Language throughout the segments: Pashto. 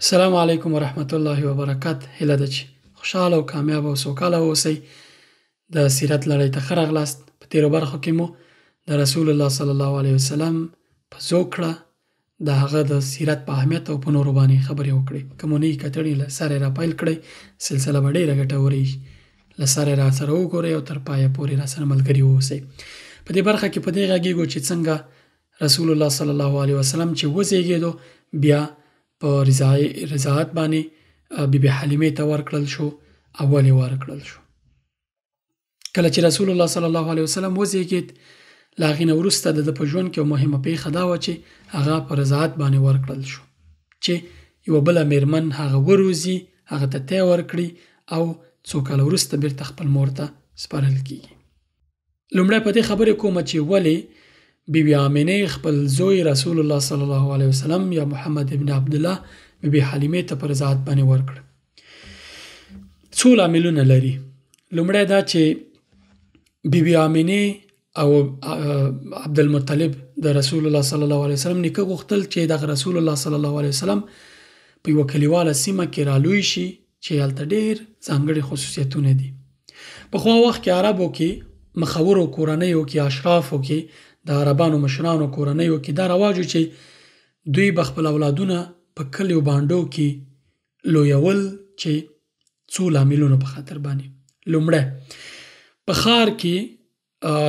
السلام علیکم ورحمت الله وبرکاته. هیله ده چې خوشحاله او کامیاب او سوکاله اوسئ. د سیرت لړۍ ته ښه راغلاست. په تېرو برخو کې مو د رسول الله صلی الله علیه وسلم په زوکړه د هغه د سیرت په اهمیت او په نورو باندې خبرې وکړې. که مو نه وي کتلي له سره را پیل کړئ. سلسله به ډېره ګټوره وي. له سره را سره وګورئ او تر پایه پورې را سره ملګري واوسئ. په دې برخه کې په دې غږیږو چې څنګه رسول الله صلی الله علیه وسلم چې وزېږېدو بیا په رضاعت باندې بیبي حلیمې ته ورکړل شو او ولې ورکړل شو. کله چې رسول الله صلی الله علیه وسلم وزېږېد له هغې نه وروسته د ده په ژوند کې یوه مهمه پېښه دا وه چې هغه په رضاعت باندې ورکړل شو چې یوه بله میرمن هغه وروزي، هغه ته تی ورکړي او څو کاله وروسته بېرته خپل مور ته سپارل کېږي. لومړی په دې خبرې کومه چې ولې بیبي آمینې خپل زوی رسول الله صلی الله علیه وسلم یا محمد ابن عبدالله بیبي حلیمې ته په رضاعت باندې ورکړه. څو لاملونه لري. لومړی دا چې بیبي آمینې او عبدالمطلب د رسول الله صلی الله علیه وسلم نیکه غوښتل چې دغه رسول الله صلی الله علیه وسلم په یوه کلیواله سیمه کې رالوی شي چې هلته ډېر ځانګړي خصوصیتونه دي. پخوا وخت کې عربو کې مخورو کورنیو کې اشرافو کې د عربانو مشرانو کورنیو کې دا رواج و چې دوی به خپل اولادونه په کلیو بانډو کې لویول چې څو لاملونو په خاطر باندې. لومړی په ښار کې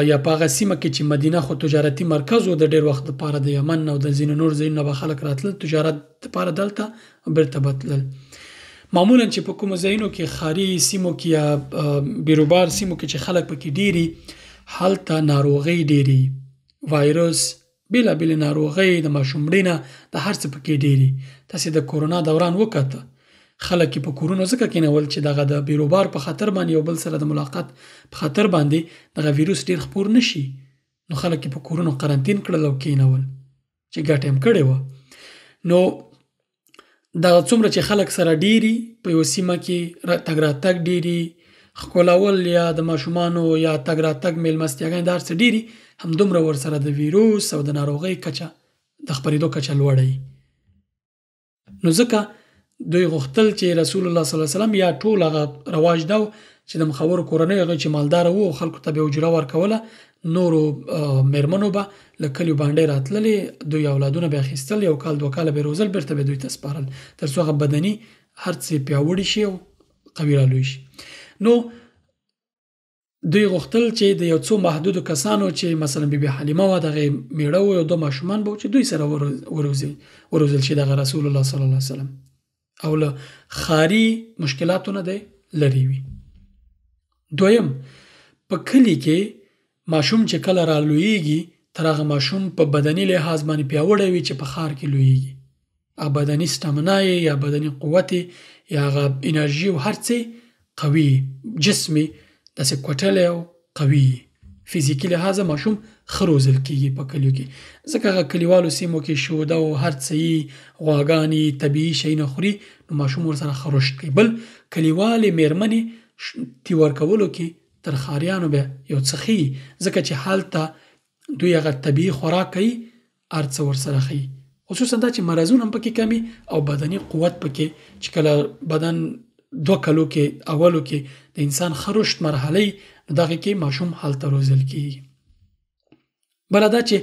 یا په هغه سیمه کې چې مدینه خو تجارتي مرکز و د ډېر وخت دپاره د یمن او د ځینو نور ځایونو نه به خلک راتلل تجارت دپاره دلته بیرته به تلل. معمولا چې په کومو ځایونو کې ښاري سیمو کې یا بیروبار سیمو کې چې خلک پکې ډېري هلته ناروغۍ ډېري، وایرس، بېلابېلې ناروغۍ، د ماشوم مړینه، د هر څه پکې ډېري. تاسې د کورونا دوران وکته خلک یې په کورونو ځکه کېنول چې دغه د بیروبار په خطر باندې یو بل سره د ملاقات په خطر باندې دغه ویروس ډېر خپور نه شي، نو خلک یې په کورونو قرنطین کړل او کېنول چې ګټه هم کړې وه. نو دغه څومره چې خلک سره ډېري په یوه سیمه کې تګ راتګ ډېري، ښکلول یا د ماشومانو یا تګ راتګ میلمستیاګانې د هر څه ډېري، همدومره ورسره د ویروس او د ناروغۍ کچه د خپرېدو کچه لوړه وي. نو ځکه دوی غوښتل چې رسول الله صلی الله علیه وسلم یا ټول هغه رواج دا و چې د مخورو کورنیو هغوی چې مالداره وو او خلکو ته به یې اجره ورکوله، نورو میرمنو به له کلیو باندې راتللې، دوی اولادونه به یې اخیستل، یو کال دوه کاله به یې روزل، بېرته به یې دوی ته سپارل تر څو هغه بدني هر څه پیاوړي شي او قوي رالوی شي. نو دوی غوښتل چې د یو څو محدودو کسانو چې مثلا بیبي حلیمه وه د هغې میړه و، یو دوه ماشومان به و چې دوی سره وروزل شي دغه رسول الله صلی الله علیه وسلم او له ښاري مشکلاتو نه دی لرې وي. دویم په کلي کې ماشوم چې کله رالویږي تر هغه ماشوم په بدني لحاظ باندې پیاوړی وي چې په ښار کې لویږي. هغه بدني سټامنا یا بدني قوت یا هغه انرژي او هر څه قوي، جسمي داسې کوټلی او قوي، فزیکي لحاظه ماشوم ښه روزل کېږي په کلیو کې. ځکه هغه کلیوالو سیمو کې شوده او هر څه یي، غواګانې، طبیعي شیونه خوري، نو ماشوم ورسره ښه رشد کوي. بل کلیوالې میرمنې تی ورکولو کې تر ښاریانو بیا یو څه ښیي، ځکه چې هلته دوی هغه طبیعي خوراک کوي، هر څه ورسره ښیي. خصوصا دا چې مرضونه هم پکې کمي او بدني قوت پکې چې کله بدن 2 کلو کې اولو کې د انسان ښه رشد مرحله یي، نو دغې کې ماشوم هلته روزل کېږي. بله دا چې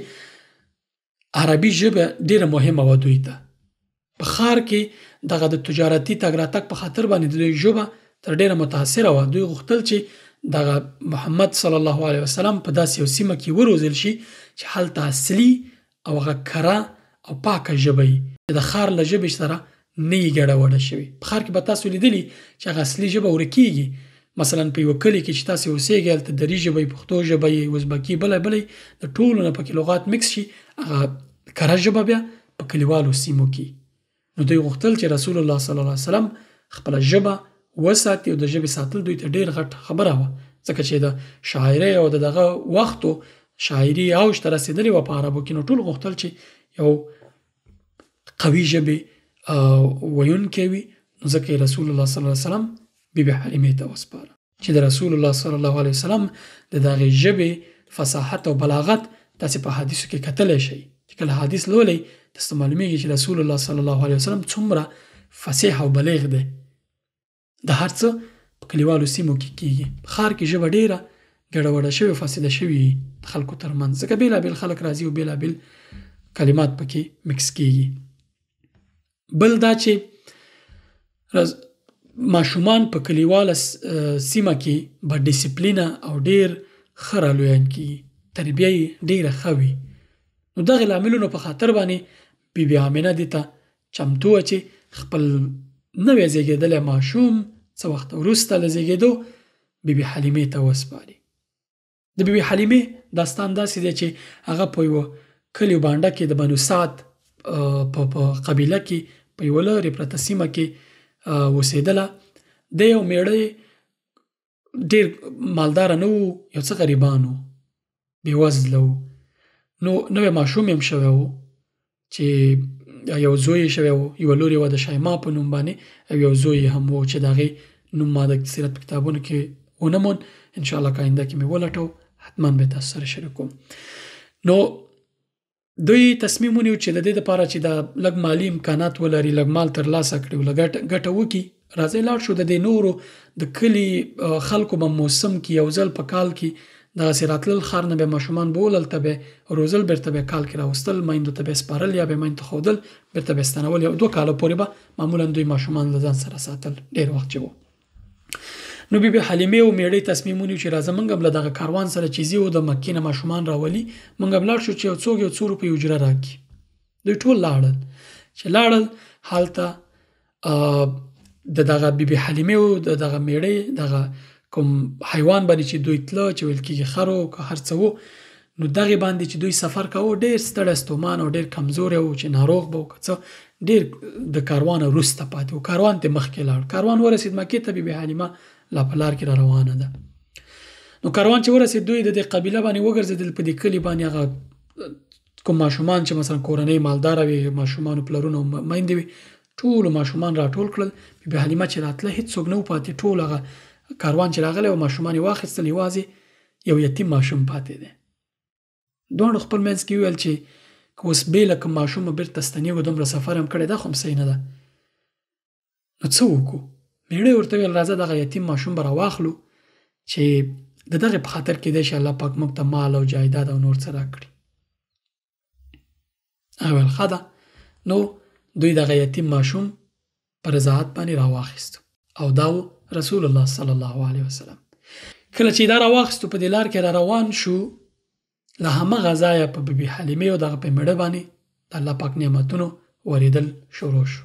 عربي ژبه ډېره مهمه وه دوی ته. په ښار کې دغه د تجارتي تګ راتګ په خاطر باندې د دوی ژبه تر ډېره متاثره وه. دوی غوښتل چې دغه محمد صلی الله علیه وسلم په داسې یو سیمه کې وروزل شي چې هلته اصلي او هغه کره او پاکه ژبه وي، چې د ښار له ژبې سره نه یې ګډوډه شوې. په ښار کې به تاسو لیدلي چې هغه اصلي ژبه ورکېږي. مثلا په یوه کلي کې چې تاسې اوسېږئ هلته دري ژبه یې، پښتو ژبه یې، ازبکي، بله د ټولو نه پکې لغات مکس شي، هغه کره ژبه بیا په کلیوالو سیمو کې. نو دوی غوښتل چې رسول الله صلی الله علیه وسلم خپله ژبه وساتي او د ژبې ساتل دوی ته ډېر غټ خبره وه، ځکه چې د شاعرۍ او د دغه وختو شاعري اوج ته رسېدلې وه په عربو کې. نو ټول غوښتل چې یو قوي ژبې ویونکی وي، نو ځکه یې رسول الله صلی الله علیه وسلم بیبي حلیمې ته وسپاره چې د رسول الله صلی الله علیه وسلم د دغې ژبې فصاحت او بلاغت تاسې په حدیثو کې کتلی شئ. چې کله حدیث لولئ تاسو ته معلومیږي چې رسول الله صلی الله علیه وسلم څومره فصیح او بلیغ دی. د هر څه په کلیوالو سیمو کې کیږي. په ښار کې ژبه ډېره ګډوډه شوې فاصله شوې وي د خلکو ترمنځ، ځکه بېلابېل خلک راځي او بېلابېل کلمات پکې مکس کیږي. بل دا چې ماشومان په کلیواله سیمه کې با ډیسپلینه او ډېر ښه رالویان کیږي، تربیه یې ډېره ښه وي. نو دغې لاملونو په خاطر باندې بی بی آمنه دې ته چمتو وه چې خپل نوی زیږېدلی ماشوم څه وخت وروسته له زیږېدو بی بی حلیمې ته وسپاري. د بی بی حلیمې داستان داسې دی چې هغه په یوه کلي بانډه کې د بنو سعد په قبیله کې په یوه لرې پرته سیمه کې اوسېدله. د یو میړه ډېر مالداره نه و، یو څه غریبان و، بېوزله و. نو نوی ماشوم یې هم شوی و چې یو زوی یې شوی و، یوه لور یې وه د شیما په نوم باندې، او یو زوی یې هم و چې د هغې نوم ما د سیرت په کتابونو کې ونه موند. انشاءالله که آینده کې مې ولټو حتما به تاسو سره شریک کوم. نو دوی تصمیم ونیو چې د دې دپاره چې دا لږ مالي امکانات ولري، لږ مال ترلاسه کړي او لږ ګټه وکړي، راځئ لاړ شو د دې نورو د کلي خلکو به موسم کې یو ځل په کال کې دغسې راتلل ښار نه، به ماشومان به ولل ته به روزل، بیرته به کال کې راوستل، میندو ته به سپارل یا به میندو ته ښودل، بیرته به ستنول. یو 2 کاله پورې به معمولا دوی ماشومان له ځان سره ساتل ډېر وخت چې و. نو بی بی حلیمې او میړه تصمیم ونیو چې راځه موږ هم له دغه کاروان سره چې ځي او د مکې نه ماشومان راولي، موږ هم لاړ شو چې یو څوک یو څو روپۍ اجره راکړي. دوی ټول لاړل. چې لاړل هلته د دغه بی بی حلیمې او د دغه میړه دغه کوم حیوان باندې چې دوی تله چې ویل کېږي خر و که هر څه و، نو دغې باندې چې دوی سفر کوه ډېر ستړی ستومان او ډېر کمزوری و چې ناروغ به و که څه، ډېر د کاروانه وروسته پاتې و. کاروان ته مخکې لاړ. کاروان ورسېد مکې ته، بی بی حلیمه لا په لار کې را روانه ده. نو کاروان چې ورسېد دوی د دې قبیله باندې وګرځېدل، په دې کلي باندې هغه کوم ماشومان چې مثلا کورنۍ مالداره وي، ماشومانو پلرونه او میندې وي، ټولو ماشومان راټول کړل. بی بی حلیمه چې راتله هېڅوک نه و پاتې، ټول هغه کاروان چې راغلی و ماشومان یې واخیستل، یوازې یو یتیم ماشوم پاتې دی. دواړو خپل منځ کې وویل چې که اوس بېله کوم ماشوم بیرته ستنېږو، دومره سفر هم کړی، دا خو هم صحیح نه ده، نو څه وکړو؟ میړه یې ورته ویل راځه دغه یتیم ماشوم به راواخلو چې د دغې په خاطر کیدای شي الله پاک موږ ته مال او جایداد او نور څه راکړي. هغه ویل ښه ده. نو دوی دغه یتیم ماشوم په رضاعت باندې راواخیستو او دا و رسول الله صلی الله علیه وسلم. کله چې دا راواخیستو په دې لار کې را روان شو، له همغه ځایه په بی بی حلیمې او دغه په میړه باندې د الله پاک نعمتونو ورېدل شروع شو.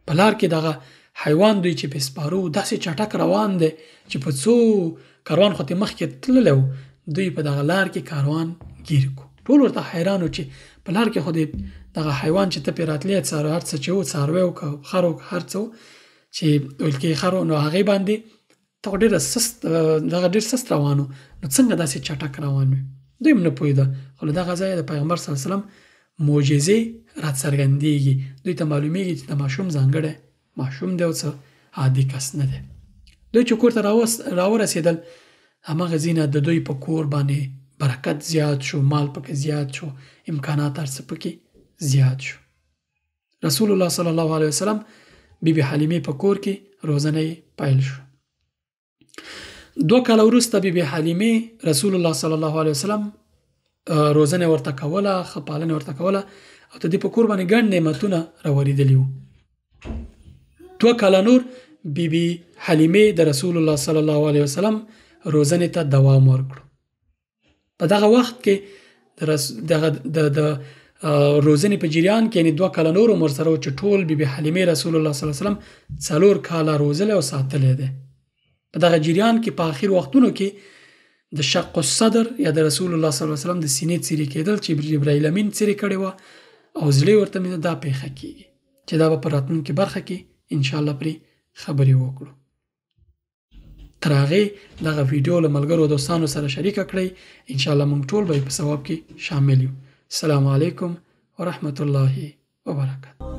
په لار کې دغه حیوان دوی چې په سپارو داسې چټک روان دی چې په څو کاروان خو ته مخکې تللی و، دوی په دغه لار کې کاروان ګیر کو. ټول ورته حیران و چې په لار کې خو دغه حیوان چې ته پرې راتلی هر څه چې و، څاروی و که خر و که هر څه و چې ویل کېږي خر و، نو هغې باندې ته خو ډېر سست روان و، نو څنګه داسې چټک روان وي؟ دوی هم نه پوهېده. خو له دغه ځایه د پیغمبر صلی الله علیه وسلم معجزې راڅرګندېږي. دوی ته معلومېږي چې د ماشوم ځانګړی ماشوم دی او څه عادي کس نه دی. دوی چې کور ته راورسېدل، همغه ځینه د دوی په کور باندې برکت زیات شو، مال پکې زیات شو، امکانات هر څه پکې زیات شو. رسول الله صلی الله علیه وسلم بی بی حلیمې په کور کې روزنه یې پیل شو. 2 کاله وروسته بی بی حلیمې رسول الله صلی الله علیه وسلم روزنه ورته کوله، ښه پالنه ورته کوله او د دې په کور باندې ګڼ نعمتونه راورېدلي وو. 2 کاله نور بی بی حلیمې د رسول الله صلی الله علیه وسلم روزنې ته دوام ورکړو. په دغه وخت کې د روزنې په جریان کې یعنې 2 کاله نور عمر سره چې ټول بی بی حلیمې رسول الله صلی الله علیه وسلم 4 کاله روزلی او ساتلی دی. په دغه جریان کې په آخر وختونو کې د شق الصدر یا د رسول الله صلی الله علیه وسلم د سینې څیرې کېدل چې جبرائیل امین څیرې کړې وه او زړه ورته مې دا پیښه کېږي چې دا به په راتلونکې برخه کې انشاءالله پرې خبرې وکړو. تر هغې دغه ویډیو له ملګرو او دوستانو سره شریکه کړئ. انشاءالله موږ ټول به په ثواب کې شامل یو. السلام علیکم ورحمة الله وبرکاته.